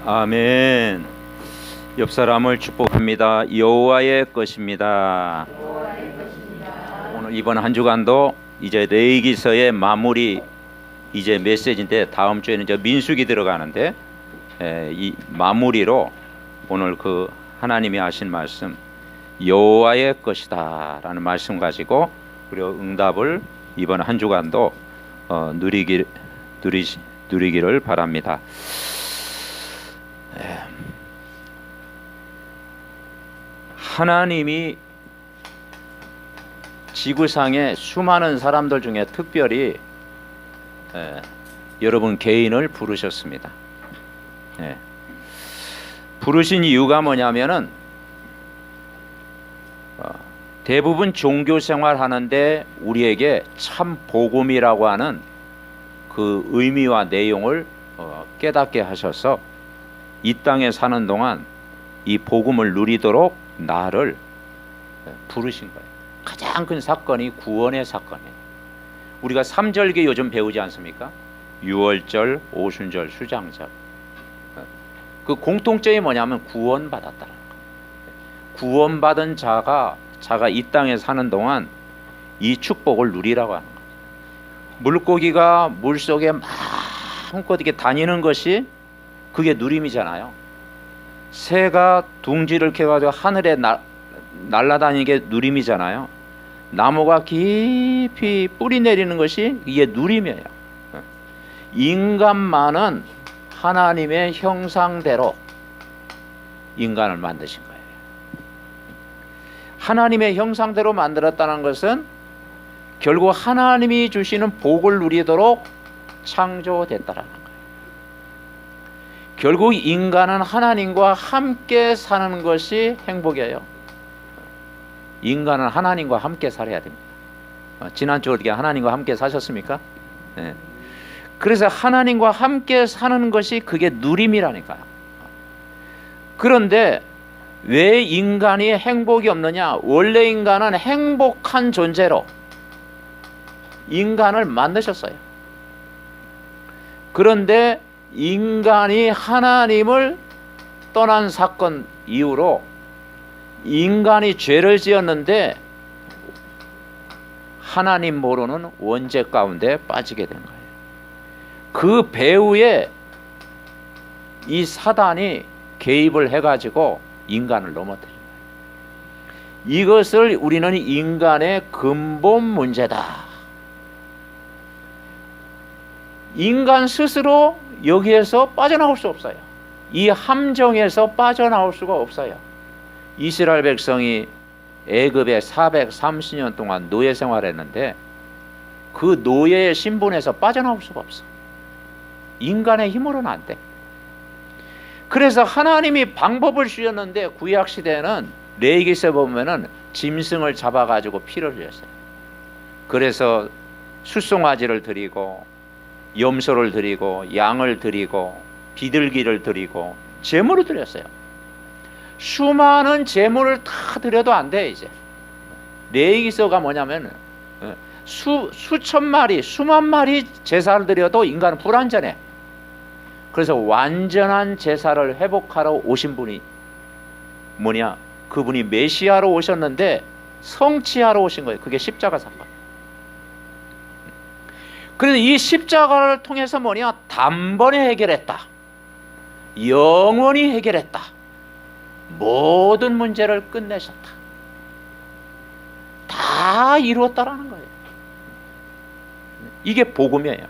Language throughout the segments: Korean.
아멘. 옆 사람을 축복합니다. 여호와의 것입니다. 오늘 이번 한 주간도 이제 레위기서의 마무리 이제 메시지인데, 다음 주에는 이제 민수기 들어가는데, 이 마무리로 오늘 그 하나님이 하신 말씀 여호와의 것이다 라는 말씀 가지고 그리고 응답을 이번 한 주간도 누리기를 바랍니다. 하나님이 지구상의 수많은 사람들 중에 특별히 여러분 개인을 부르셨습니다. 부르신 이유가 뭐냐면은 대부분 종교 생활하는데 우리에게 참 복음이라고 하는 그 의미와 내용을 깨닫게 하셔서 이 땅에 사는 동안 이 복음을 누리도록 나를 부르신 거예요. 가장 큰 사건이 구원의 사건이에요. 우리가 삼절기 요즘 배우지 않습니까? 유월절, 오순절, 수장절. 그 공통점이 뭐냐면 구원받았다는 거예요. 구원받은 자가 이 땅에 사는 동안 이 축복을 누리라고 하는 거예요. 물고기가 물속에 마음껏 이렇게 다니는 것이 그게 누림이잖아요. 새가 둥지를 캐가지고 하늘에 날아다니는 게 누림이잖아요. 나무가 깊이 뿌리 내리는 것이 이게 누림이에요. 인간만은 하나님의 형상대로 인간을 만드신 거예요. 하나님의 형상대로 만들었다는 것은 결국 하나님이 주시는 복을 누리도록 창조됐다라는 거예요. 결국 인간은 하나님과 함께 사는 것이 행복이에요. 인간은 하나님과 함께 살아야 됩니다. 지난주 어떻게 하나님과 함께 사셨습니까? 네. 그래서 하나님과 함께 사는 것이 그게 누림이라니까요. 그런데 왜 인간이 행복이 없느냐? 원래 인간은 행복한 존재로 인간을 만드셨어요. 그런데 인간이 하나님을 떠난 사건 이후로 인간이 죄를 지었는데 하나님 모르는 원죄 가운데 빠지게 된 거예요. 그 배후에 이 사단이 개입을 해가지고 인간을 넘어뜨린 거예요. 이것을 우리는 인간의 근본 문제다. 인간 스스로 여기에서 빠져나올 수 없어요. 이 함정에서 빠져나올 수가 없어요. 이스라엘 백성이 애굽에 430년 동안 노예 생활했는데 그 노예의 신분에서 빠져나올 수가 없어. 인간의 힘으로는 안 돼. 그래서 하나님이 방법을 주셨는데 구약 시대에는 레위기서 보면은 짐승을 잡아가지고 피를 흘렸어요. 그래서 숫송아지를 드리고 염소를 드리고 양을 드리고 비둘기를 드리고 제물을 드렸어요. 수많은 제물을 다 드려도 안 돼. 이제 레위기서가 뭐냐면 수천 마리 수만 마리 제사를 드려도 인간은 불완전해. 그래서 완전한 제사를 회복하러 오신 분이 뭐냐? 그분이 메시아로 오셨는데 성취하러 오신 거예요. 그게 십자가 사건. 그래서 이 십자가를 통해서 뭐냐? 단번에 해결했다. 영원히 해결했다. 모든 문제를 끝내셨다. 다 이루었다라는 거예요. 이게 복음이에요.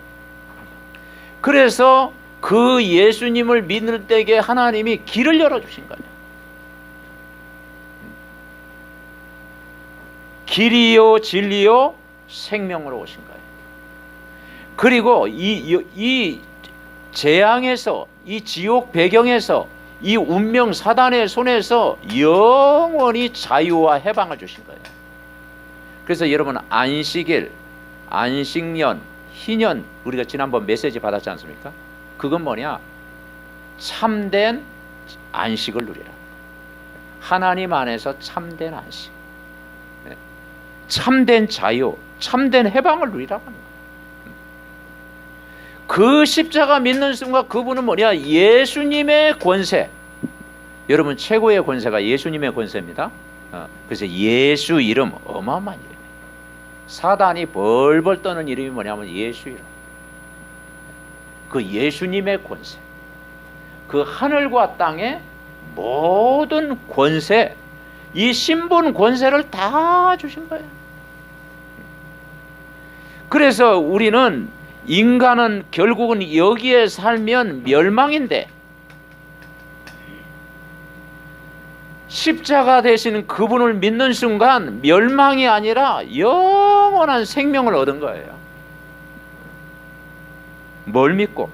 그래서 그 예수님을 믿을 때에 하나님이 길을 열어주신 거예요. 길이요 진리요 생명으로 오신 거예요. 그리고 이 재앙에서, 이 지옥 배경에서, 이 운명 사단의 손에서 영원히 자유와 해방을 주신 거예요. 그래서 여러분 안식일, 안식년, 희년 우리가 지난번 메시지 받았지 않습니까? 그건 뭐냐? 참된 안식을 누리라. 하나님 안에서 참된 안식, 참된 자유, 참된 해방을 누리라고 하는 거예요. 그 십자가 믿는 순간 그분은 뭐냐? 예수님의 권세. 여러분 최고의 권세가 예수님의 권세입니다. 그래서 예수 이름 어마어마한 이름이에요. 사단이 벌벌 떠는 이름이 뭐냐면 예수 이름. 그 예수님의 권세. 그 하늘과 땅의 모든 권세, 이 신분 권세를 다 주신 거예요. 그래서 우리는 인간은 결국은 여기에 살면 멸망인데 십자가 되시는 그분을 믿는 순간 멸망이 아니라 영원한 생명을 얻은 거예요. 뭘 믿고?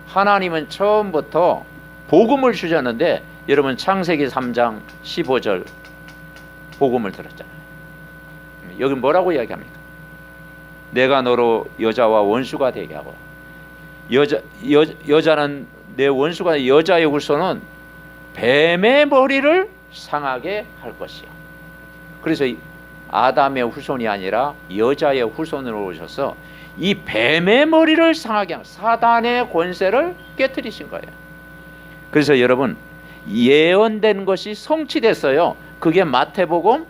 하나님은 처음부터 복음을 주셨는데 여러분 창세기 3장 15절 복음을 들었잖아요. 여기 뭐라고 이야기합니까? 내가 너로 여자와 원수가 되게 하고 여자는 내 원수가 여자의 후손은 뱀의 머리를 상하게 할 것이요. 그래서 아담의 후손이 아니라 여자의 후손으로 오셔서 이 뱀의 머리를 상하게 하는 사단의 권세를 깨뜨리신 거예요. 그래서 여러분 예언된 것이 성취됐어요. 그게 마태복음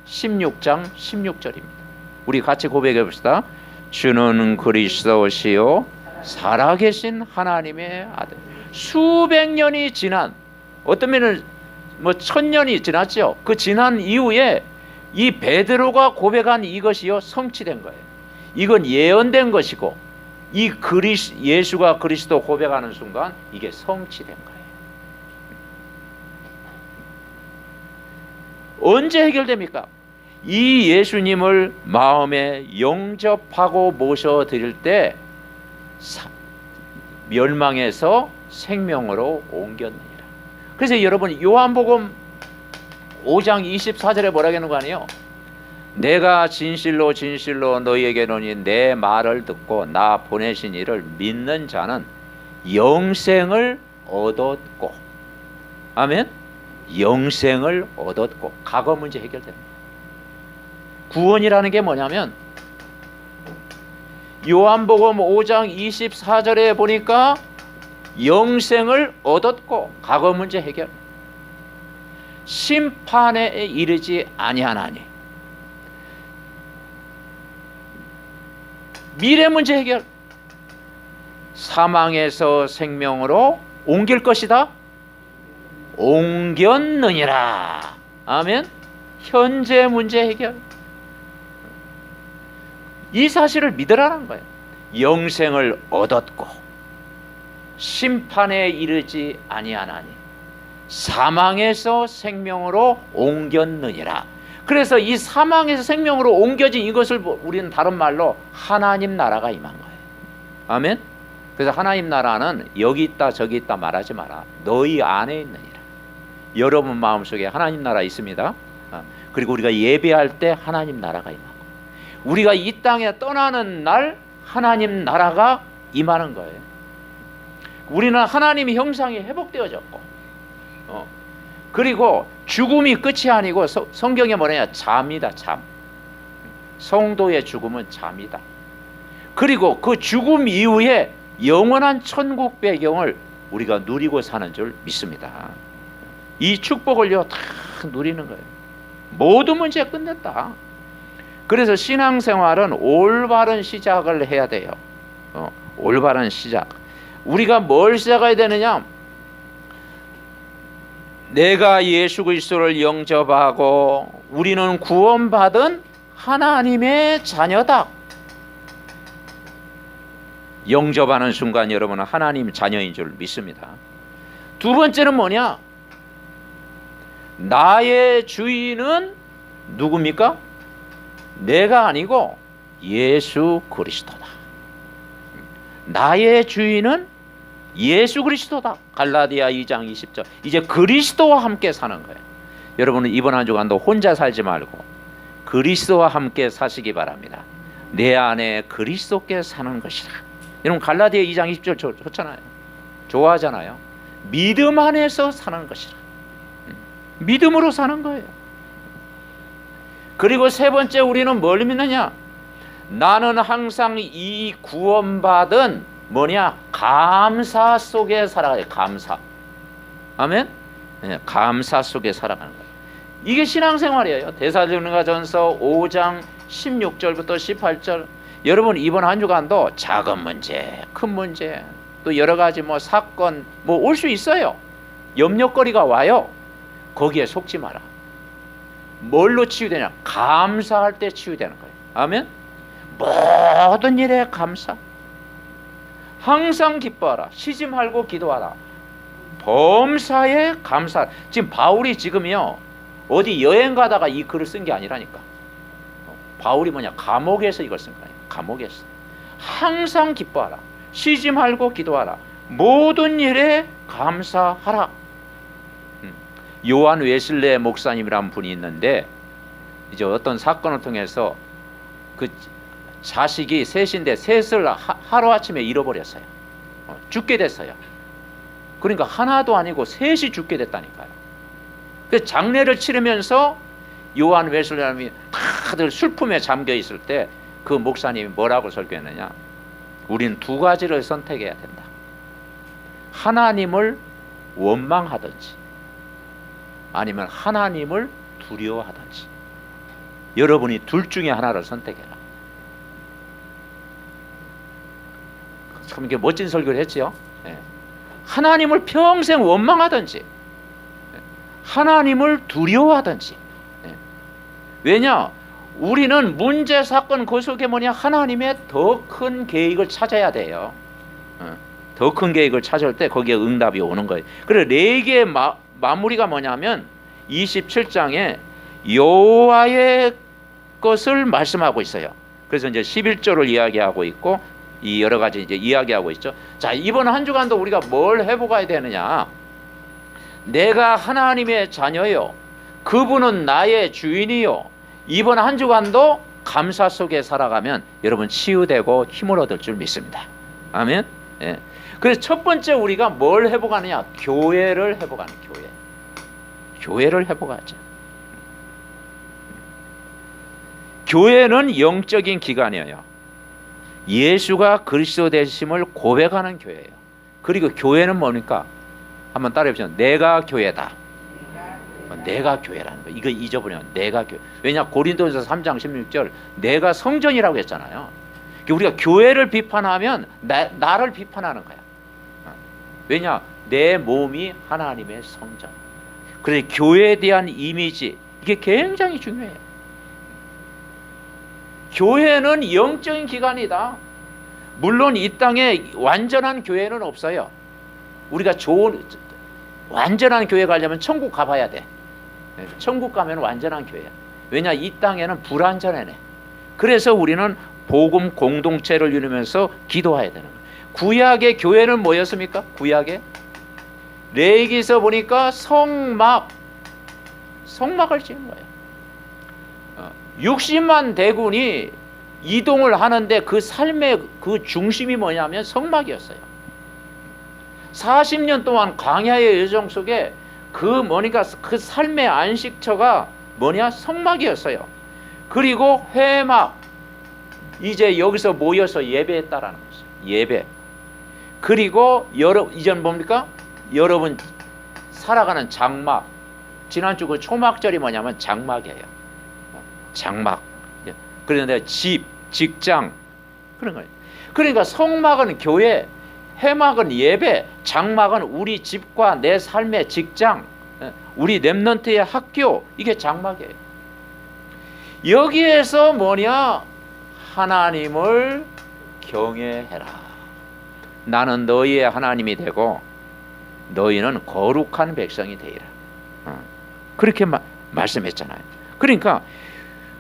16장 16절입니다. 우리 같이 고백해 봅시다. 주는 그리스도시요 살아계신 하나님의 아들. 수백 년이 지난, 어떤 면은 뭐 1000년이 지났죠. 그 지난 이후에 이 베드로가 고백한 이것이요 성취된 거예요. 이건 예언된 것이고 이 예수가 그리스도 고백하는 순간 이게 성취된 거예요. 언제 해결됩니까? 이 예수님을 마음에 영접하고 모셔드릴 때 멸망에서 생명으로 옮겼느니라. 그래서 여러분 요한복음 5장 24절에 뭐라고 하는 거 아니에요? 내가 진실로 진실로 너희에게 이르노니 내 말을 듣고 나 보내신 이를 믿는 자는 영생을 얻었고, 아멘? 영생을 얻었고. 과거 문제 해결됩니다. 구원이라는 게 뭐냐면 요한복음 5장 24절에 보니까 영생을 얻었고 과거 문제 해결. 심판에 이르지 아니하나니 미래 문제 해결. 사망에서 생명으로 옮길 것이다. 옮겼느니라. 아멘. 현재 문제 해결. 이 사실을 믿으라는 거예요. 영생을 얻었고 심판에 이르지 아니하나니 사망에서 생명으로 옮겼느니라. 그래서 이 사망에서 생명으로 옮겨진 이것을 우리는 다른 말로 하나님 나라가 임한 거예요. 아멘. 그래서 하나님 나라는 여기 있다 저기 있다 말하지 마라. 너희 안에 있느니라. 여러분 마음속에 하나님 나라 있습니다. 그리고 우리가 예배할 때 하나님 나라가 임하고 우리가 이 땅에 떠나는 날 하나님 나라가 임하는 거예요. 우리는 하나님의 형상이 회복되어졌고 그리고 죽음이 끝이 아니고 성경에 뭐냐? 잠이다. 잠. 성도의 죽음은 잠이다. 그리고 그 죽음 이후에 영원한 천국 배경을 우리가 누리고 사는 줄 믿습니다. 이 축복을요 다 누리는 거예요. 모든 문제 끝냈다. 그래서 신앙생활은 올바른 시작을 해야 돼요. 올바른 시작. 우리가 뭘 시작해야 되느냐? 내가 예수 그리스도를 영접하고 우리는 구원받은 하나님의 자녀다. 영접하는 순간 여러분은 하나님 자녀인 줄 믿습니다. 두 번째는 뭐냐? 나의 주인은 누굽니까? 내가 아니고 예수 그리스도다. 나의 주인은 예수 그리스도다. 갈라디아 2장 20절. 이제 그리스도와 함께 사는 거예요. 여러분은 이번 한 주간도 혼자 살지 말고 그리스도와 함께 사시기 바랍니다. 내 안에 그리스도께 사는 것이다. 여러분 갈라디아 2장 20절 좋잖아요. 좋아하잖아요. 믿음 안에서 사는 것이다. 믿음으로 사는 거예요. 그리고 세 번째 우리는 뭘 믿느냐? 나는 항상 이 구원받은 뭐냐? 감사 속에 살아가요. 감사. 아멘? 네, 감사 속에 살아가는 거예요. 이게 신앙생활이에요. 데살로니가전서 5장 16절부터 18절. 여러분 이번 한 주간도 작은 문제, 큰 문제, 또 여러 가지 뭐 사건 뭐 올 수 있어요. 염려거리가 와요. 거기에 속지 마라. 뭘로 치유되냐? 감사할 때 치유되는 거예요. 아멘? 모든 일에 감사. 항상 기뻐하라. 쉬지 말고 기도하라. 범사에 감사. 지금 바울이 지금요 어디 여행 가다가 이 글을 쓴 게 아니라니까. 바울이 뭐냐? 감옥에서 이걸 쓴 거예요. 감옥에서. 항상 기뻐하라. 쉬지 말고 기도하라. 모든 일에 감사하라. 요한 웨슬레 목사님이라는 분이 있는데 이제 어떤 사건을 통해서 그 자식이 셋인데 셋을 하루아침에 잃어버렸어요. 죽게 됐어요. 그러니까 하나도 아니고 셋이 죽게 됐다니까요. 그래서 장례를 치르면서 요한 웨슬레님이 다들 슬픔에 잠겨 있을 때 그 목사님이 뭐라고 설교했느냐? 우리는 두 가지를 선택해야 된다. 하나님을 원망하든지 아니면 하나님을 두려워하든지. 여러분이 둘 중에 하나를 선택해라. 참 이게 멋진 설교를 했지요. 하나님을 평생 원망하든지 하나님을 두려워하든지. 왜냐? 우리는 문제, 사건 그 속에 뭐냐? 하나님의 더 큰 계획을 찾아야 돼요. 더 큰 계획을 찾을 때 거기에 응답이 오는 거예요. 그래서 레위기의 마무리가 뭐냐면 27장에 여호와의 것을 말씀하고 있어요. 그래서 이제 11조를 이야기하고 있고 이 여러 가지 이제 이야기하고 있죠. 자, 이번 한 주간도 우리가 뭘 해보아야 되느냐? 내가 하나님의 자녀요. 그분은 나의 주인이요. 이번 한 주간도 감사 속에 살아가면 여러분 치유되고 힘을 얻을 줄 믿습니다. 아멘. 예. 그래서 첫 번째 우리가 뭘 해보가느냐? 교회를 해보가는 교회. 교회를 해보가죠. 교회는 영적인 기관이에요. 예수가 그리스도 되심을 고백하는 교회예요. 그리고 교회는 뭡니까? 한번 따라해보시죠. 내가 교회다. 내가 교회라는 거. 이거 잊어버리면 내가 교회. 왜냐? 고린도전서 3장 16절 내가 성전이라고 했잖아요. 우리가 교회를 비판하면 나를 비판하는 거야. 왜냐? 내 몸이 하나님의 성전. 그래서 교회에 대한 이미지 이게 굉장히 중요해요. 교회는 영적인 기관이다. 물론 이 땅에 완전한 교회는 없어요. 우리가 좋은 완전한 교회 가려면 천국 가봐야 돼. 천국 가면 완전한 교회야. 왜냐? 이 땅에는 불완전하네. 그래서 우리는 복음 공동체를 이루면서 기도해야 되는 거예요. 구약의 교회는 뭐였습니까? 구약에 레위기서 보니까 성막을 지은 거예요. 60만 대군이 이동을 하는데 그 삶의 그 중심이 뭐냐면 성막이었어요. 40년 동안 광야의 여정 속에 그 삶의 안식처가 뭐냐? 성막이었어요. 그리고 회막, 이제 여기서 모여서 예배했다라는 거죠. 예배. 그리고 이전 뭡니까? 여러분 살아가는 장막. 지난주 그 초막절이 뭐냐면 장막이에요. 장막. 그런데 집, 직장 그런 거예요. 그러니까 성막은 교회, 회막은 예배, 장막은 우리 집과 내 삶의 직장, 우리 렘넌트의 학교, 이게 장막이에요. 여기에서 뭐냐? 하나님을 경외해라. 나는 너희의 하나님이 되고 너희는 거룩한 백성이 되리라. 그렇게 말씀했잖아요. 그러니까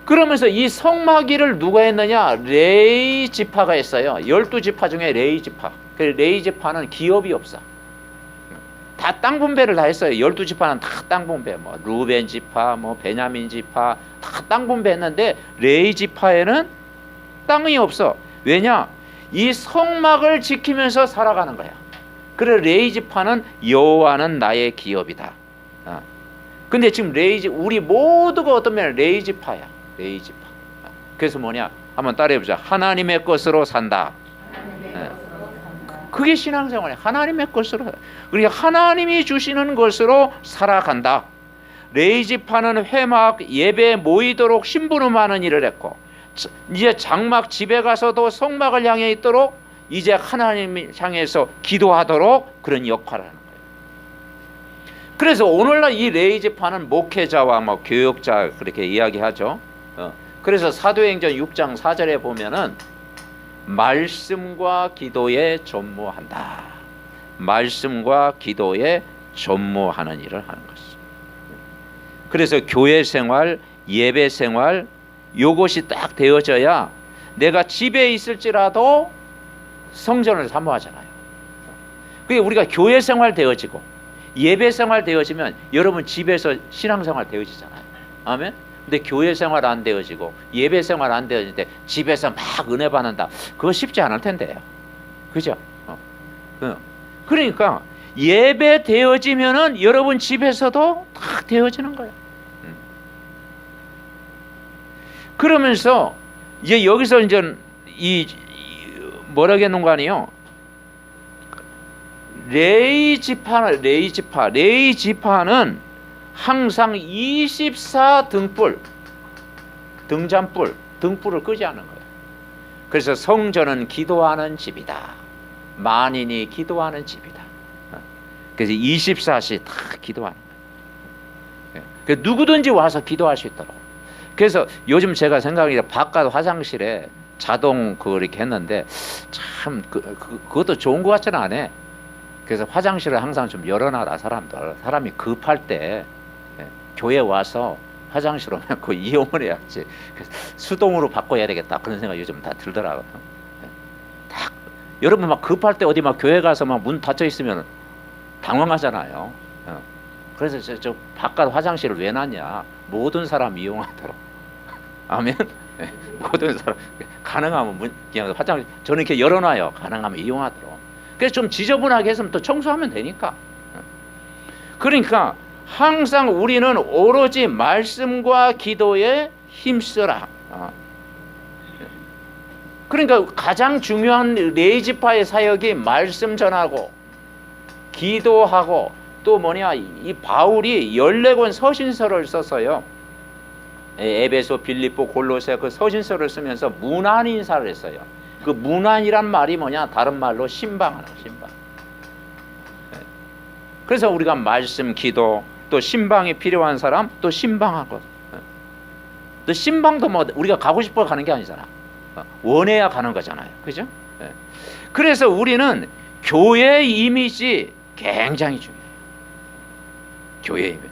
그러면서 이 성막일을 누가 했느냐? 레위 지파가 했어요. 12지파 중에 레위 지파. 레위 지파는 기업이 없어. 다 땅 분배를 다 했어요. 12지파는 다 땅 분배. 뭐 루벤 지파, 뭐 베냐민 지파 다 땅 분배했는데 레위 지파에는 땅이 없어. 왜냐? 이 성막을 지키면서 살아가는 거야. 그래 레위 지파는 여호와는 나의 기업이다. 근데 지금 우리 모두가 어떤 면에 레위 지파야. 레위 지파. 그래서 뭐냐? 한번 따라해 보자. 하나님의 것으로 산다. 그게 신앙생활이에요. 하나님의 것으로. 그러니까 하나님이 주시는 것으로 살아간다. 레이지파는 회막 예배에 모이도록 심부름하는 일을 했고, 이제 장막 집에 가서도 성막을 향해 있도록 이제 하나님을 향해서 기도하도록 그런 역할을 하는 거예요. 그래서 오늘날 이 레이지파는 목회자와 뭐 교역자 그렇게 이야기하죠. 그래서 사도행전 6장 4절에 보면은 말씀과 기도에 전무한다. 말씀과 기도에 전무하는 일을 하는 것입니다. 그래서 교회 생활, 예배 생활 요것이 딱 되어져야 내가 집에 있을지라도 성전을 사모하잖아요. 그게 우리가 교회 생활 되어지고 예배 생활 되어지면 여러분 집에서 신앙 생활 되어지잖아요. 아멘. 근데 교회 생활 안 되어지고 예배 생활 안 되어질 때 집에서 막 은혜 받는다. 그거 쉽지 않을 텐데요. 그죠? 그러니까 예배 되어지면은 여러분 집에서도 다 되어지는 거예요. 그러면서 이제 여기서 이제 이 뭐라겠는 거 아니에요? 레이지파는 항상 24등불, 등잔불, 등불을 끄지 않는 거예요. 그래서 성전은 기도하는 집이다. 만인이 기도하는 집이다. 그래서 24시 다 기도하는 거예요. 그래서 누구든지 와서 기도할 수 있도록. 그래서 요즘 제가 생각하기에 바깥 화장실에 자동 이렇게 했는데 참 그것도 좋은 것 같지는 않아. 그래서 화장실을 항상 좀 열어놔라. 사람이 급할 때 교회 와서 화장실 오면 그 이용을 해야지. 수동으로 바꿔야 되겠다 그런 생각 요즘 다 들더라고요. 딱 여러분 막 급할 때 어디 막 교회 가서 막 문 닫혀 있으면 당황하잖아요. 그래서 저 바깥 화장실을 왜 놨냐? 모든 사람 이용하도록. 아멘. 모든 사람 가능하면 그냥 화장실 저는 이렇게 열어놔요. 가능하면 이용하도록. 그래서 좀 지저분하게 했으면 또 청소하면 되니까. 그러니까 항상 우리는 오로지 말씀과 기도에 힘쓰라. 그러니까 가장 중요한 레이지파의 사역이 말씀 전하고 기도하고 또 뭐냐, 이 바울이 14권 서신서를 썼어요. 에베소, 빌립보, 골로새 그 서신서를 쓰면서 문안 인사를 했어요. 그 문안이란 말이 뭐냐? 다른 말로 신방하는 거, 신방. 그래서 우리가 말씀, 기도, 또 신방이 필요한 사람 또 신방하고, 또 신방도 뭐 우리가 가고 싶어 가는 게 아니잖아. 원해야 가는 거잖아요. 그죠? 그래서 우리는 교회 이미지 굉장히 중요해요. 교회 이미지.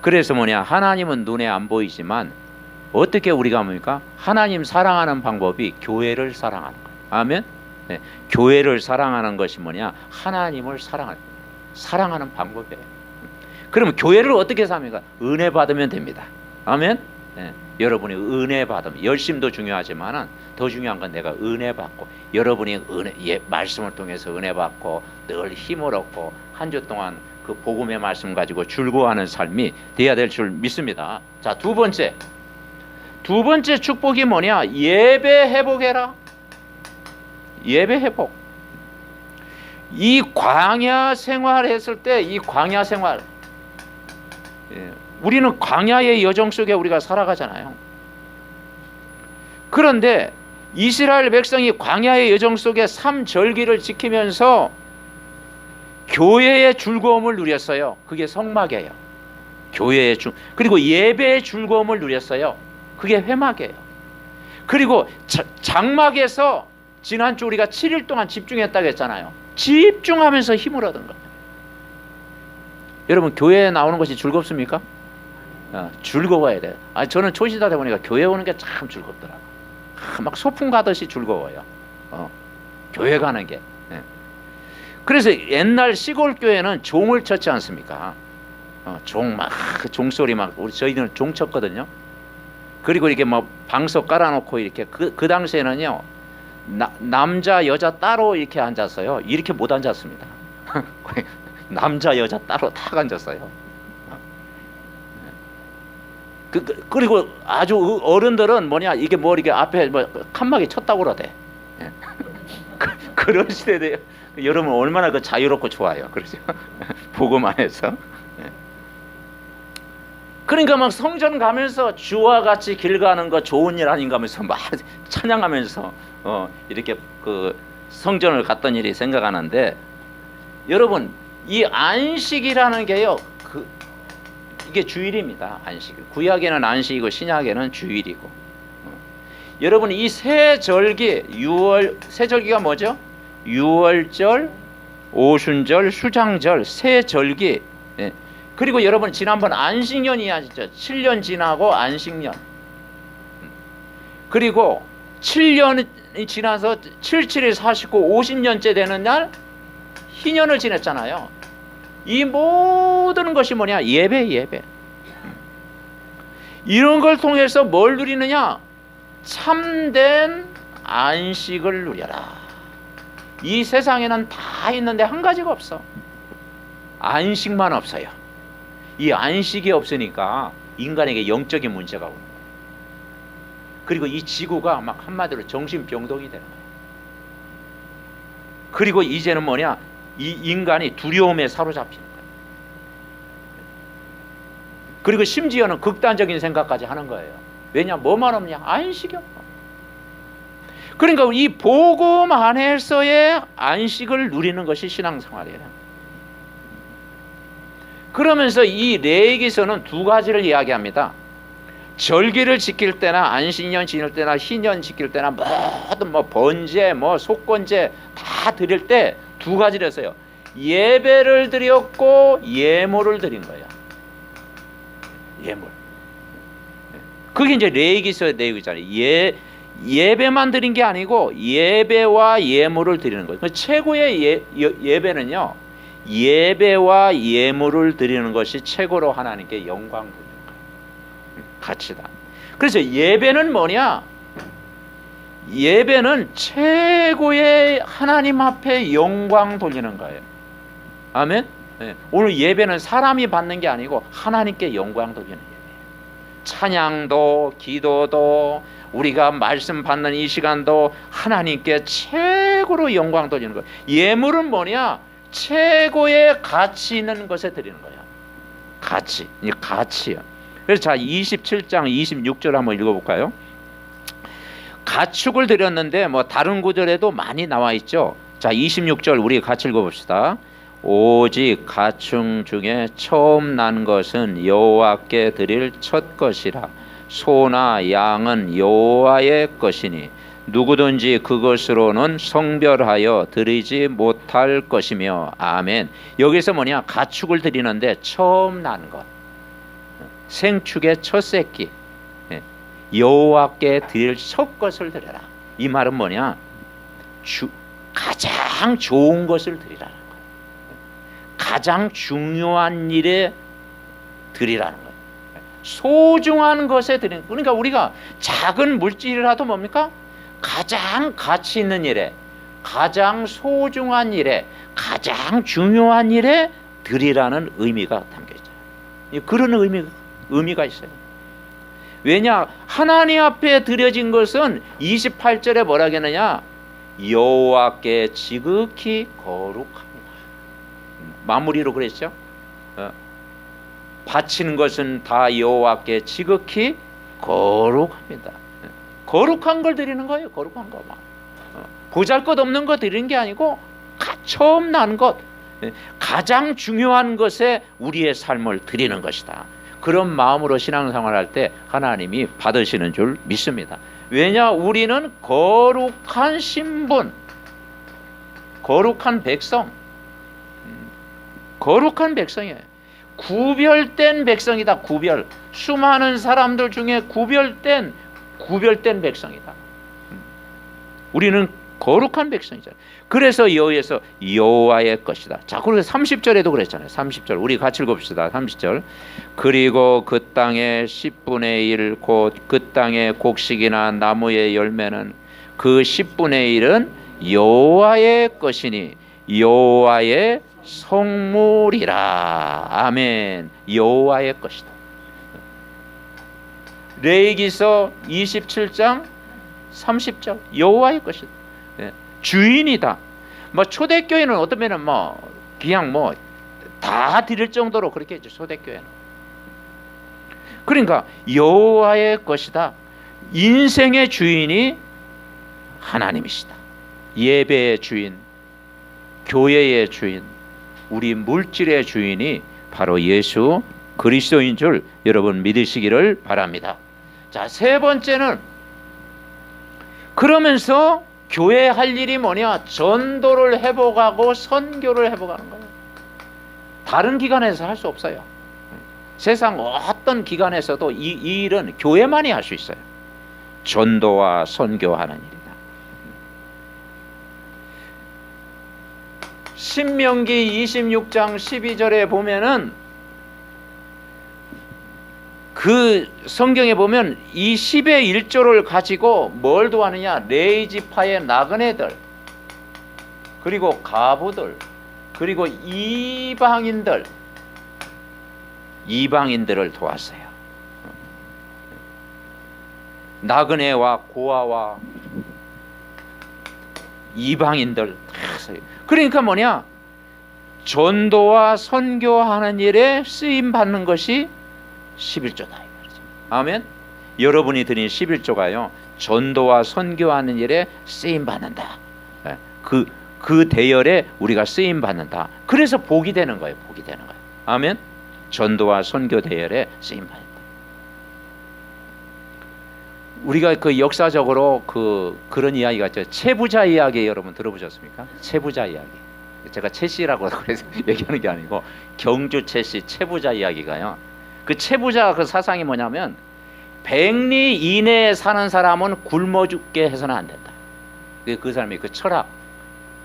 그래서 뭐냐, 하나님은 눈에 안 보이지만 어떻게 우리가 뭡니까? 하나님 사랑하는 방법이 교회를 사랑하는 거예요. 아멘. 교회를 사랑하는 것이 뭐냐? 하나님을 사랑하는 방법이에요. 그러면 교회를 어떻게 삽니까? 은혜 받으면 됩니다. 아멘. 여러분이 은혜 받으면, 열심도 중요하지만은 더 중요한 건 내가 은혜 받고, 여러분이 말씀을 통해서 은혜 받고 늘 힘을 얻고 한 주 동안 그 복음의 말씀 가지고 즐거워하는 삶이 돼야 될 줄 믿습니다. 자, 두 번째 축복이 뭐냐? 예배 회복해라. 예배 회복. 이 광야 생활했을 때, 이 광야 생활, 우리는 광야의 여정 속에 우리가 살아가잖아요. 그런데 이스라엘 백성이 광야의 여정 속에 3절기를 지키면서 교회의 즐거움을 누렸어요. 그게 성막이에요. 교회의 그리고 예배의 즐거움을 누렸어요. 그게 회막이에요. 그리고 장막에서 지난주 우리가 7일 동안 집중했다고 했잖아요. 집중하면서 힘을 얻은 거예요. 여러분, 교회에 나오는 것이 즐겁습니까? 즐거워야 돼요. 저는 초신자다 보니까 교회 오는 게 참 즐겁더라고요. 막 소풍 가듯이 즐거워요. 교회 가는 게. 그래서 옛날 시골 교회는 종을 쳤지 않습니까? 종소리 저희는 종 쳤거든요. 그리고 이렇게 뭐 방석 깔아놓고 이렇게 그 당시에는요, 남자 여자 따로 이렇게 앉았어요. 이렇게 못 앉았습니다. 남자 여자 따로 탁 앉았어요. 그리고 아주 어른들은 뭐냐, 이게 뭐 이렇게 앞에 뭐 칸막이 쳤다고 그러대. 그런 시대예요. 여러분 얼마나 그 자유롭고 좋아요. 그렇죠? 복음 안에서. 그러니까 막 성전 가면서 주와 같이 길 가는 거 좋은 일 아닌가 하면서 막 찬양하면서 이렇게 그 성전을 갔던 일이 생각하는데, 여러분 이 안식이라는 게요, 이게 주일입니다. 안식. 구약에는 안식이고 신약에는 주일이고. 여러분 이 세 절기, 세 절기가 뭐죠? 유월절, 오순절, 수장절, 세 절기. 그리고 여러분 지난번 안식년이 아시죠? 7년 지나고 안식년. 그리고 7년이 지나서 77일 49, 50년째 되는 날 희년을 지냈잖아요. 이 모든 것이 뭐냐? 예배. 이런 걸 통해서 뭘 누리느냐? 참된 안식을 누려라. 이 세상에는 다 있는데 한 가지가 없어. 안식만 없어요. 이 안식이 없으니까 인간에게 영적인 문제가 오는 거예요. 그리고 이 지구가 막 한마디로 정신병동이 되는 거예요. 그리고 이제는 뭐냐? 이 인간이 두려움에 사로잡히는 거예요. 그리고 심지어는 극단적인 생각까지 하는 거예요. 왜냐? 뭐만 없냐? 안식이 없어. 그러니까 이 복음 안에서의 안식을 누리는 것이 신앙생활이에요. 그러면서 이 레위기서는 두 가지를 이야기합니다. 절기를 지킬 때나 안식년 지낼 때나 희년 지킬 때나 모든 번제, 속건제 다 드릴 때 두 가지를 했어요. 예배를 드렸고 예물을 드린 거예요. 예물. 그게 이제 레위기서의 내용이잖아요. 예배만 드린 게 아니고 예배와 예물을 드리는 거예요. 최고의 예배는요, 예배와 예물을 드리는 것이 최고로 하나님께 영광 돌리는 거예요. 가치다. 그래서 예배는 뭐냐? 예배는 최고의 하나님 앞에 영광 돌리는 거예요. 아멘. 오늘 예배는 사람이 받는 게 아니고 하나님께 영광 돌리는 예배예요. 찬양도 기도도 우리가 말씀 받는 이 시간도 하나님께 최고로 영광 돌리는 거예요. 예물은 뭐냐? 최고의 가치 있는 것에 드리는 거예요. 가치요. 그래서 자 27장 26절 한번 읽어볼까요? 가축을 드렸는데 다른 구절에도 많이 나와 있죠. 자 26절 우리 같이 읽어봅시다. 오직 가축 중에 처음 난 것은 여호와께 드릴 첫 것이라. 소나 양은 여호와의 것이니 누구든지 그것으로는 성별하여 드리지 못할 것이며. 아멘. 여기서 뭐냐? 가축을 드리는데 처음 난 것, 생축의 첫 새끼, 여호와께 드릴 첫 것을 드려라. 이 말은 뭐냐? 가장 좋은 것을 드리라는 거예요. 가장 중요한 일에 드리라는 거예요. 소중한 것에 드리는 거예요. 그러니까 우리가 작은 물질이라도 뭡니까? 가장 가치 있는 일에, 가장 소중한 일에, 가장 중요한 일에 드리라는 의미가 담겨 있잖아요. 그런 의미가 있어요. 왜냐? 하나님 앞에 드려진 것은 28절에 뭐라 하겠느냐? 여호와께 지극히 거룩합니다. 마무리로 그랬죠. 바치는 것은 다 여호와께 지극히 거룩합니다. 거룩한 걸 드리는 거예요. 거룩한 거. 보잘것없는 거 드리는 게 아니고 처음 난 것, 가장 중요한 것에 우리의 삶을 드리는 것이다. 그런 마음으로 신앙생활할 때 하나님이 받으시는 줄 믿습니다. 왜냐? 우리는 거룩한 신분, 거룩한 백성, 거룩한 백성이에요. 구별된 백성이다. 수많은 사람들 중에 구별된 백성이다. 우리는 거룩한 백성이잖아요. 그래서 여호에서 여호와의 것이다. 자, 그래서 30절에도 그랬잖아요. 30절 우리 같이 읽읍시다. 30절. 그리고 그 땅의 10분의 1 곧 그 땅의 곡식이나 나무의 열매는 그 10분의 1은 여호와의 것이니 여호와의 성물이라. 아멘. 여호와의 것이다. 레위기서 27장 30절 여호와의 것이다. 주인이다. 뭐 초대교회는 어떠면은 뭐 그냥 뭐 다 드릴 정도로 그렇게 했죠. 초대교회는. 그러니까 여호와의 것이다. 인생의 주인이 하나님이시다. 예배의 주인, 교회의 주인, 우리 물질의 주인이 바로 예수 그리스도인 줄 여러분 믿으시기를 바랍니다. 자, 세 번째는 그러면서 교회 할 일이 뭐냐? 전도를 회복하고 선교를 회복하는 거예요. 다른 기관에서 할 수 없어요. 세상 어떤 기관에서도 이 일은 교회만이 할 수 있어요. 전도와 선교하는 일이다. 신명기 26장 12절에 보면은 그 성경에 보면 이 10의 1조를 가지고 뭘 도하느냐? 레이지파의 나그네들, 그리고 가부들, 그리고 이방인들을 도왔어요. 나그네와 고아와 이방인들. 그러니까 뭐냐? 전도와 선교하는 일에 쓰임 받는 것이 11조다. 아멘. 여러분이 드린 11조가요 전도와 선교하는 일에 쓰임 받는다. 그 대열에 우리가 쓰임 받는다. 그래서 복이 되는 거예요. 복이 되는 거예요. 아멘. 전도와 선교 대열에 쓰임 받는다. 우리가 그 역사적으로 그런 이야기가 있죠. 채부자 이야기 여러분 들어보셨습니까? 채부자 이야기. 제가 채씨라고 그래서 얘기하는 게 아니고 경주 채씨 채부자 이야기가요. 그 채부자 그 사상이 뭐냐면 100리 이내에 사는 사람은 굶어 죽게 해서는 안 된다. 그 사람이 그 철학.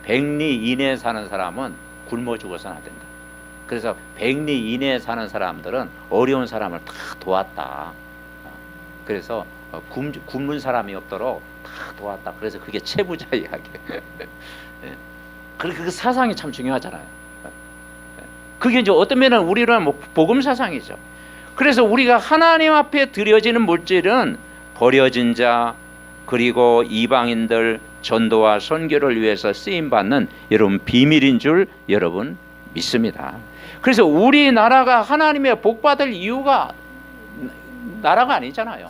100리 이내에 사는 사람은 굶어 죽어서는 안 된다. 그래서 100리 이내에 사는 사람들은 어려운 사람을 다 도왔다. 그래서 굶는 사람이 없도록 다 도왔다. 그래서 그게 채부자 이야기예요. 그 사상이 참 중요하잖아요. 그게 이제 어떤 면은 우리는 뭐 복음 사상이죠. 그래서 우리가 하나님 앞에 드려지는 물질은 버려진 자, 그리고 이방인들 전도와 선교를 위해서 쓰임 받는 여러분 비밀인 줄 여러분 믿습니다. 그래서 우리나라가 하나님의 복 받을 이유가 나라가 아니잖아요.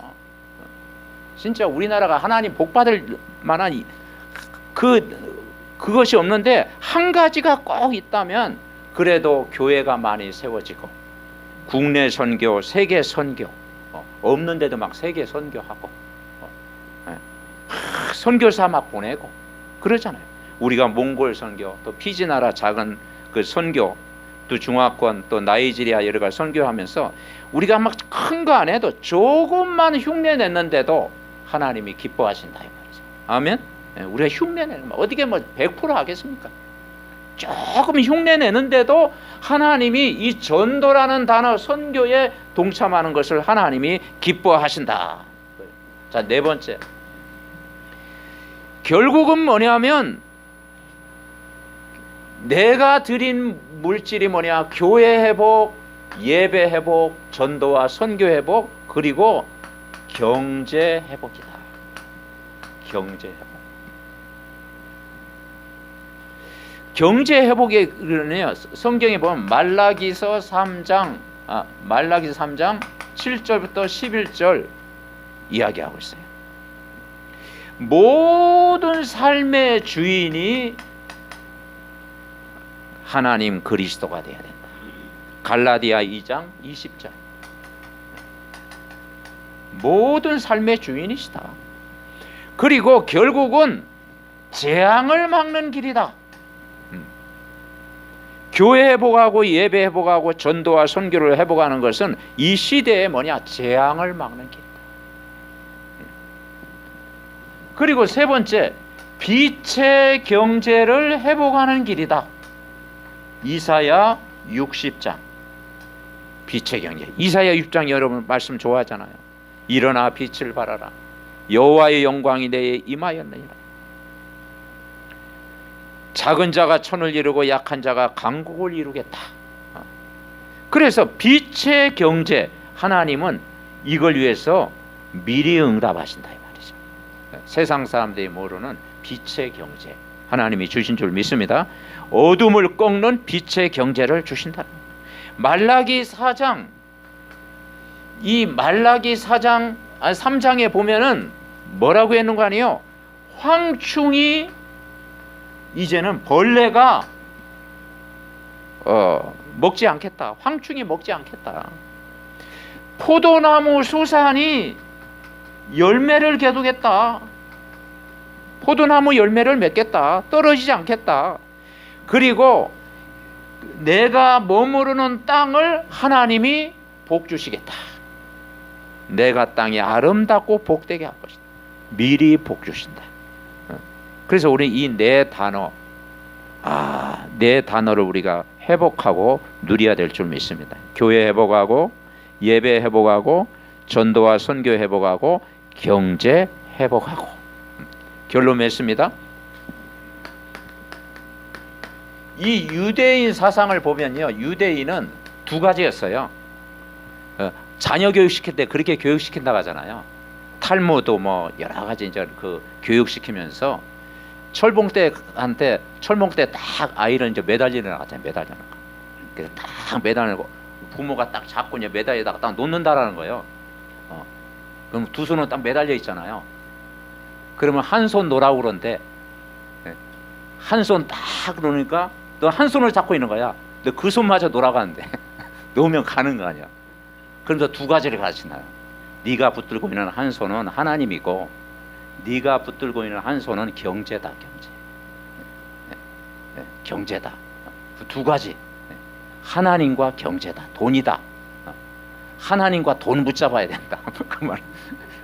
진짜 우리나라가 하나님 복 받을 만한 그것이 없는데 한 가지가 꼭 있다면 그래도 교회가 많이 세워지고 국내 선교, 세계 선교, 없는데도 막 세계 선교하고 선교사 막 보내고 그러잖아요. 우리가 몽골 선교, 또 피지 나라 작은 그 선교, 또 중화권, 또 나이지리아 여러 가지 선교하면서 우리가 막 큰 거 안 해도 조금만 흉내 냈는데도 하나님이 기뻐하신다 이 말이죠. 아멘. 우리가 흉내 내는 거 어떻게 뭐 100% 하겠습니까? 조금 흉내 내는데도 하나님이 이 전도라는 단어 선교에 동참하는 것을 하나님이 기뻐하신다. 자, 네 번째. 결국은 뭐냐면 내가 드린 물질이 뭐냐? 교회 회복, 예배 회복, 전도와 선교 회복, 그리고 경제 회복이다. 경제 회복. 경제 회복에 그러네요. 성경에 보면 말라기서 3장 7절부터 11절 이야기하고 있어요. 모든 삶의 주인이 하나님 그리스도가 되어야 된다. 갈라디아 2장 20절. 모든 삶의 주인이시다. 그리고 결국은 재앙을 막는 길이다. 교회 회복하고 예배 회복하고 전도와 선교를 회복하는 것은 이 시대에 뭐냐? 재앙을 막는 길이다. 그리고 세 번째, 빛의 경제를 회복하는 길이다. 이사야 60장. 빛의 경제. 이사야 6장 여러분 말씀 좋아하잖아요. 일어나 빛을 발하라. 여호와의 영광이 내게 임하였느니라. 작은 자가 천을 이루고 약한 자가 강국을 이루겠다. 그래서 빛의 경제, 하나님은 이걸 위해서 미리 응답하신다 이 말이죠. 세상 사람들이 모르는 빛의 경제, 하나님이 주신 줄 믿습니다. 어둠을 꺾는 빛의 경제를 주신다. 말라기 4장, 이 말라기 4장 3장에 보면은 뭐라고 했는 거 아니에요? 황충이 이제는 벌레가 먹지 않겠다. 황충이 먹지 않겠다. 포도나무 수산이 열매를 개두겠다. 포도나무 열매를 맺겠다. 떨어지지 않겠다. 그리고 내가 머무르는 땅을 하나님이 복 주시겠다. 내가 땅이 아름답고 복되게 할 것이다. 미리 복 주신다. 그래서 우리 이 네 단어, 네 단어를 우리가 회복하고 누려야 될 줄 믿습니다. 교회 회복하고, 예배 회복하고, 전도와 선교 회복하고, 경제 회복하고. 결론 맺습니다. 이 유대인 사상을 보면요, 유대인은 두 가지였어요. 자녀 교육시킬 때 그렇게 교육시킨다고 하잖아요. 탈무드 뭐 여러 가지 이제 그 교육시키면서 철봉대한테 딱 아이를 이제 매달리는 거잖아요. 매달리는 거. 그래서 딱 매달리고 부모가 딱 잡고 이제 매달리다가 딱 놓는다라는 거예요. 그럼 두 손은 딱 매달려 있잖아요. 그러면 한 손 놓으라고 그러는데 한 손 딱 놓으니까 너 한 손을 잡고 있는 거야. 너 그 손마저 놓으라고 하는데 놓으면 가는 거 아니야. 그래서 두 가지를 가르치나요. 네가 붙들고 있는 한 손은 하나님이고 네가 붙들고 있는 한 손은 경제다. 경제다. 두 가지. 하나님과 경제다. 돈이다. 하나님과 돈 붙잡아야 된다. 그 말.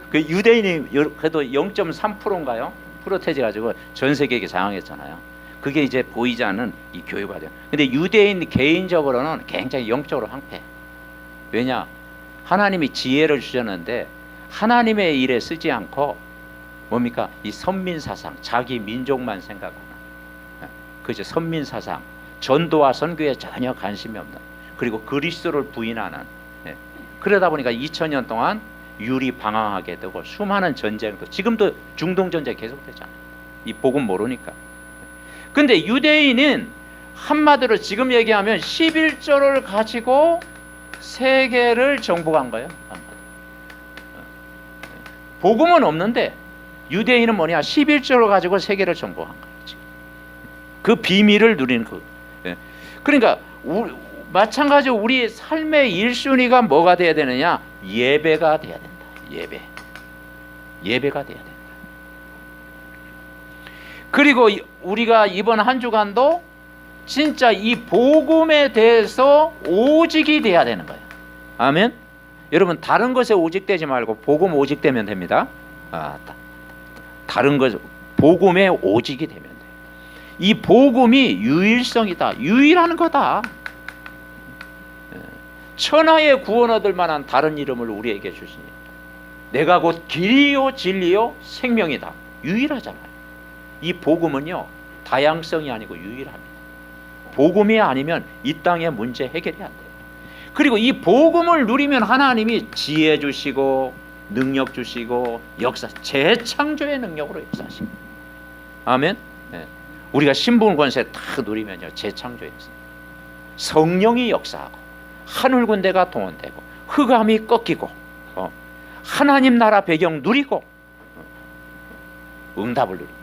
그 유대인이 그래도 0.3%인가요? 프로테지 가지고 전 세계에 장악했잖아요. 그게 이제 보이지 않는 이 교육과정. 근데 유대인 개인적으로는 굉장히 영적으로 황폐해. 왜냐? 하나님이 지혜를 주셨는데 하나님의 일에 쓰지 않고 뭡니까? 이 선민 사상, 자기 민족만 생각하는, 그죠? 선민 사상, 전도와 선교에 전혀 관심이 없는, 그리고 그리스도를 부인하는. 그러다 보니까 2000년 동안 유리 방황하게 되고 수많은 전쟁도, 지금도 중동 전쟁 계속되잖아요. 이 복음 모르니까. 근데 유대인은 한마디로 지금 얘기하면 11조를 가지고 세계를 정복한 거예요. 복음은 없는데 유대인은 뭐냐? 11조를 가지고 세계를 정복한 거예요. 지금. 그 비밀을 누리는 거. 그러니까 마찬가지로 우리 삶의 1순위가 뭐가 돼야 되느냐? 예배가 돼야 된다. 예배가 돼야 된다. 그리고 우리가 이번 한 주간도 진짜 이 복음에 대해서 오직이 돼야 되는 거예요. 아멘. 여러분 다른 것에 오직되지 말고 복음 오직되면 됩니다. 다른 것 복음에 오직이 되면 돼요. 이 복음이 유일성이다. 유일한 거다. 천하의 구원 얻을 만한 다른 이름을 우리에게 주시니 내가 곧 길이요 진리요 생명이다. 유일하잖아요. 이 복음은요 다양성이 아니고 유일합니다. 복음이 아니면 이 땅의 문제 해결이 안 돼요. 그리고 이 복음을 누리면 하나님이 지혜 주시고 능력 주시고 역사, 재창조의 능력으로 역사하시고. 아멘. 우리가 신분 권세 다 누리면요 재창조의 역사, 성령이 역사하고 하늘 군대가 동원되고 흑암이 꺾이고 하나님 나라 배경 누리고 응답을 누리고.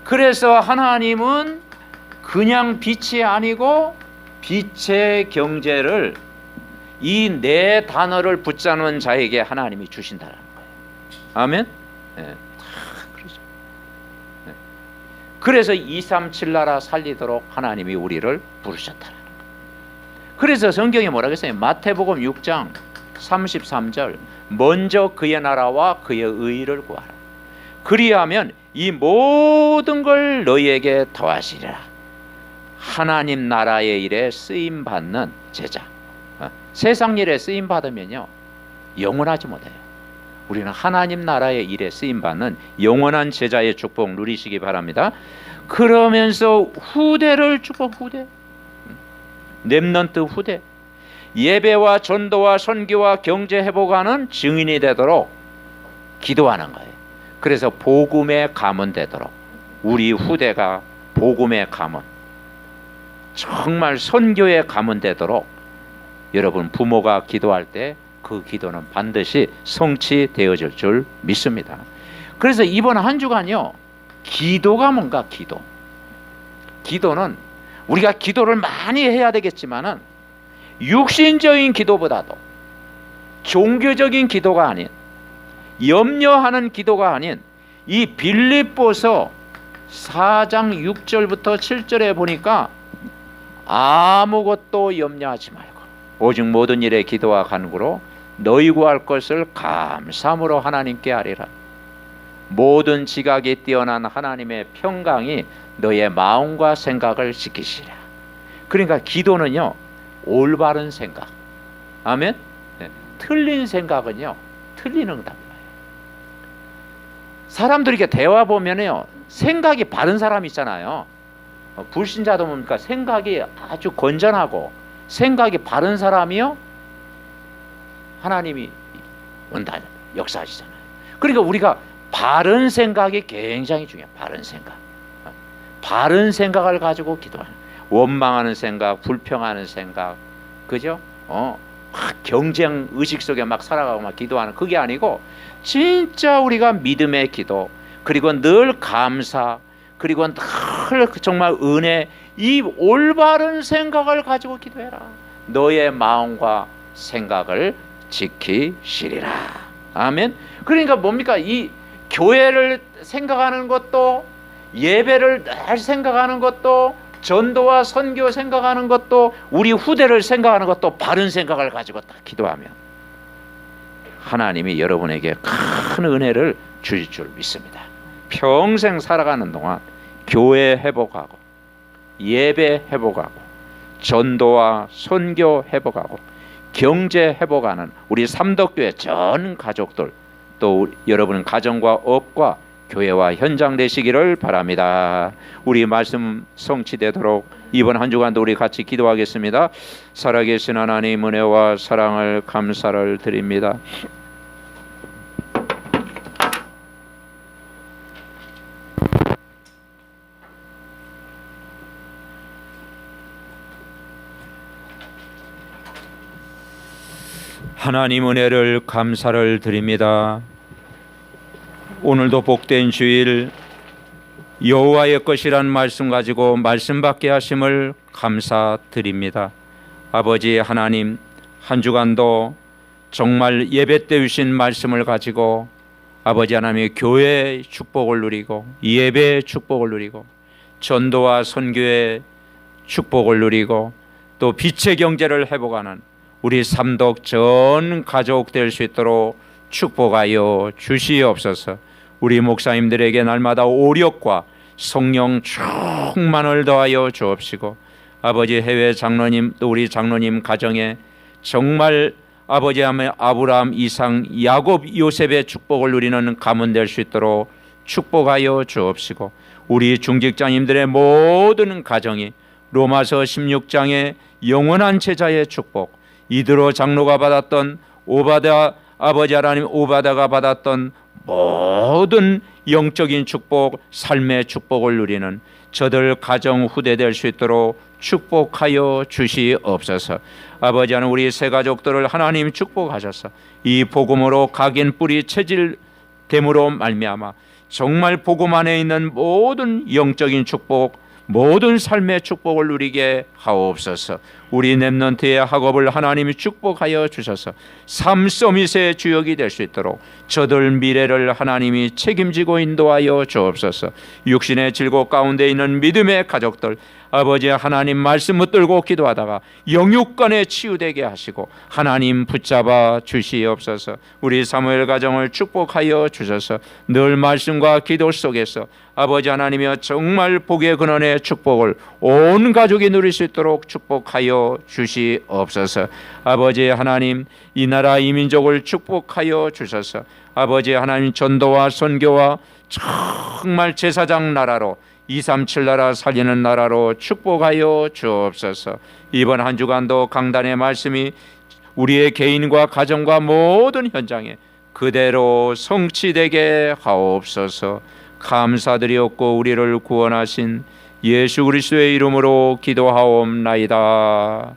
그래서 하나님은 그냥 빛이 아니고 빛의 경제를 이 네 단어를 붙잡는 자에게 하나님이 주신다는 거예요. 아멘. 그렇죠. 그래서 237 나라 살리도록 하나님이 우리를 부르셨다는 거예요. 그래서 성경에 뭐라고 했어요? 마태복음 6장 33절 먼저 그의 나라와 그의 의를 구하라. 그리하면 이 모든 걸 너희에게 더하시리라. 하나님 나라의 일에 쓰임 받는 제자. 세상 일에 쓰임 받으면요 영원하지 못해요. 우리는 하나님 나라의 일에 쓰임 받는 영원한 제자의 축복 누리시기 바랍니다. 그러면서 후대를 축복, 후대, 렘넌트 후대, 예배와 전도와 선교와 경제 회복하는 증인이 되도록 기도하는 거예요. 그래서 복음에 가문되도록 우리 후대가 복음의 가문, 정말 선교의 가문 되도록 여러분 부모가 기도할 때 그 기도는 반드시 성취되어질 줄 믿습니다. 그래서 이번 한 주간요, 기도가 뭔가 기도는 우리가 기도를 많이 해야 되겠지만은 육신적인 기도보다도 종교적인 기도가 아닌, 염려하는 기도가 아닌, 이 빌립보서 4장 6절부터 7절에 보니까 아무것도 염려하지 말고 오직 모든 일에 기도와 간구로 너희 구할 것을 감사함으로 하나님께 아뢰라. 모든 지각이 뛰어난 하나님의 평강이 너의 마음과 생각을 지키시라. 그러니까 기도는요, 올바른 생각, 아멘. 틀린 생각은요, 틀린 응답이에요. 사람들이 이렇게 대화 보면요, 생각이 바른 사람 있잖아요. 불신자도 보니까 생각이 아주 건전하고 생각이 바른 사람이요, 하나님이 원다 역사하시잖아요. 그러니까 우리가 바른 생각이 굉장히 중요해요. 바른 생각을 가지고 기도하는, 원망하는 생각, 불평하는 생각, 그죠? 막 경쟁 의식 속에 막 살아가고 막 기도하는, 그게 아니고 진짜 우리가 믿음의 기도, 그리고 늘 감사, 그리고 늘 정말 은혜, 이 올바른 생각을 가지고 기도해라. 너의 마음과 생각을 지키시리라. 아멘. 그러니까 뭡니까? 이 교회를 생각하는 것도, 예배를 늘 생각하는 것도, 전도와 선교 생각하는 것도, 우리 후대를 생각하는 것도 바른 생각을 가지고 딱 기도하면 하나님이 여러분에게 큰 은혜를 주실 줄 믿습니다. 평생 살아가는 동안 교회 회복하고, 예배 회복하고, 전도와 선교 회복하고, 경제 회복하는 우리 삼덕교회 전 가족들, 또 여러분 가정과 업과 교회와 현장 되시기를 바랍니다. 우리 말씀 성취되도록 이번 한 주간도 우리 같이 기도하겠습니다. 살아계신 하나님, 은혜와 사랑을 감사를 드립니다. 하나님 은혜를 감사를 드립니다. 오늘도 복된 주일, 여호와의 것이란 말씀 가지고 말씀 받게 하심을 감사드립니다. 아버지 하나님, 한 주간도 정말 예배 때 주신 말씀을 가지고 아버지 하나님의 교회의 축복을 누리고, 예배의 축복을 누리고, 전도와 선교의 축복을 누리고, 또 빛의 경제를 회복하는 우리 삼덕 전 가족 될 수 있도록 축복하여 주시옵소서. 우리 목사님들에게 날마다 오력과 성령 충만을 더하여 주옵시고, 아버지 해외 장로님, 또 우리 장로님 가정에 정말 아버지 하면 아브라함, 이상, 야곱, 요셉의 축복을 누리는 가문 될 수 있도록 축복하여 주옵시고, 우리 중직자님들의 모든 가정이 로마서 16장의 영원한 제자의 축복, 이드로 장로가 받았던 오바다, 아버지 하나님 오바다가 받았던 모든 영적인 축복, 삶의 축복을 누리는 저들 가정 후대 될 수 있도록 축복하여 주시옵소서. 아버지 하나님, 우리 새 가족들을 하나님 축복하셔서 이 복음으로 각인 뿌리 체질됨으로 말미암아 정말 복음 안에 있는 모든 영적인 축복, 모든 삶의 축복을 누리게 하옵소서. 우리 렘넌트의 학업을 하나님이 축복하여 주셔서 삶 서밋의 주역이 될 수 있도록 저들 미래를 하나님이 책임지고 인도하여 주옵소서. 육신의 질곡 가운데 있는 믿음의 가족들, 아버지 하나님 말씀 붙들고 기도하다가 영육간에 치유되게 하시고 하나님 붙잡아 주시옵소서. 우리 사무엘 가정을 축복하여 주셔서 늘 말씀과 기도 속에서 아버지 하나님이여 정말 복의 근원의 축복을 온 가족이 누릴 수 있도록 축복하여 주시옵소서. 아버지 하나님, 이 나라 이 민족을 축복하여 주셔서 아버지 하나님 전도와 선교와 정말 제사장 나라로 237 나라 살리는 나라로 축복하여 주옵소서. 이번 한 주간도 강단의 말씀이 우리의 개인과 가정과 모든 현장에 그대로 성취되게 하옵소서. 감사드리옵고 우리를 구원하신 예수 그리스도의 이름으로 기도하옵나이다.